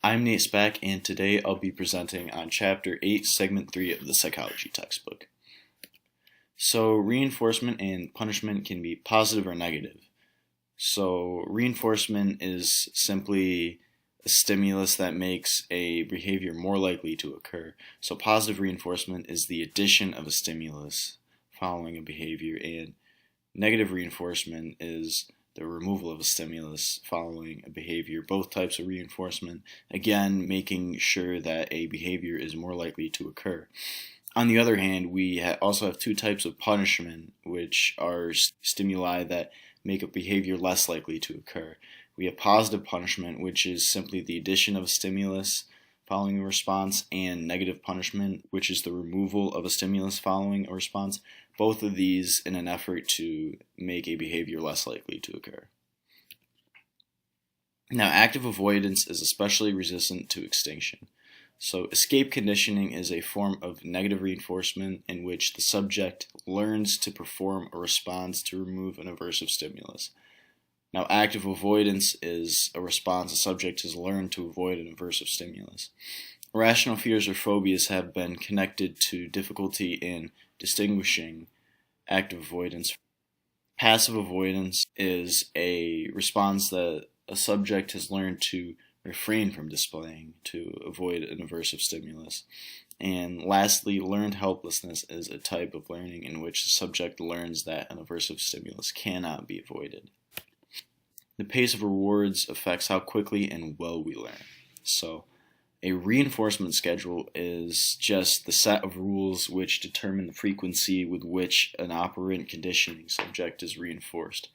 I'm Nate Spack, and today I'll be presenting on Chapter 8, Segment 3 of the Psychology textbook. So, reinforcement and punishment can be positive or negative. So, reinforcement is simply a stimulus that makes a behavior more likely to occur. So, positive reinforcement is the addition of a stimulus following a behavior, and negative reinforcement is the removal of a stimulus following a behavior. Both types of reinforcement, again, making sure that a behavior is more likely to occur. On the other hand, we also have two types of punishment, which are stimuli that make a behavior less likely to occur. We have positive punishment, which is simply the addition of a stimulus following a response, and negative punishment, which is the removal of a stimulus following a response. Both of these in an effort to make a behavior less likely to occur. Now, active avoidance is especially resistant to extinction. So, escape conditioning is a form of negative reinforcement in which the subject learns to perform a response to remove an aversive stimulus. Now, active avoidance is a response a subject has learned to avoid an aversive stimulus. Irrational fears or phobias have been connected to difficulty in distinguishing active avoidance. Passive avoidance is a response that a subject has learned to refrain from displaying to avoid an aversive stimulus. And lastly, learned helplessness is a type of learning in which the subject learns that an aversive stimulus cannot be avoided. The pace of rewards affects how quickly and well we learn. So, a reinforcement schedule is just the set of rules which determine the frequency with which an operant conditioning subject is reinforced.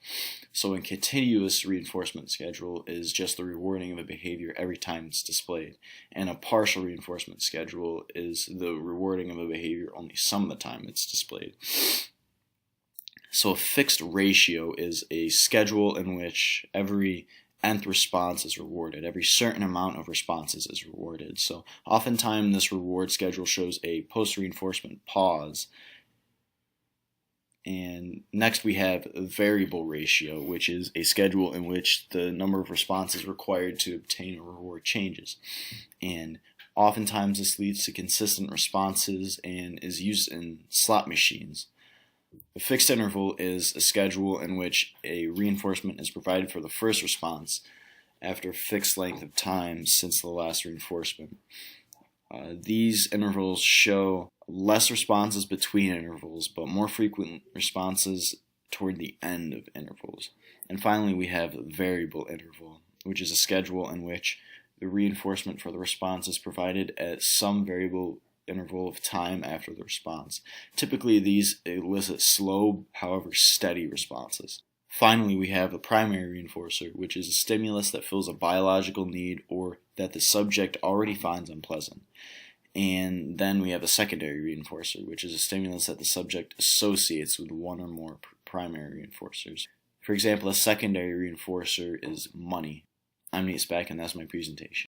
So, a continuous reinforcement schedule is just the rewarding of a behavior every time it's displayed. And a partial reinforcement schedule is the rewarding of a behavior only some of the time it's displayed. So a fixed ratio is a schedule in which every nth response is rewarded. Every certain amount of responses is rewarded. So oftentimes this reward schedule shows a post-reinforcement pause. And next we have a variable ratio, which is a schedule in which the number of responses required to obtain a reward changes. And oftentimes this leads to consistent responses and is used in slot machines. A fixed interval is a schedule in which a reinforcement is provided for the first response after a fixed length of time since the last reinforcement. These intervals show less responses between intervals, but more frequent responses toward the end of intervals. And finally, we have a variable interval, which is a schedule in which the reinforcement for the response is provided at some variable interval of time after the response. Typically, these elicit slow, however steady responses. Finally, we have a primary reinforcer, which is a stimulus that fills a biological need or that the subject already finds unpleasant. And then we have a secondary reinforcer, which is a stimulus that the subject associates with one or more primary reinforcers. For example, a secondary reinforcer is money. I'm Nate Spack, and that's my presentation.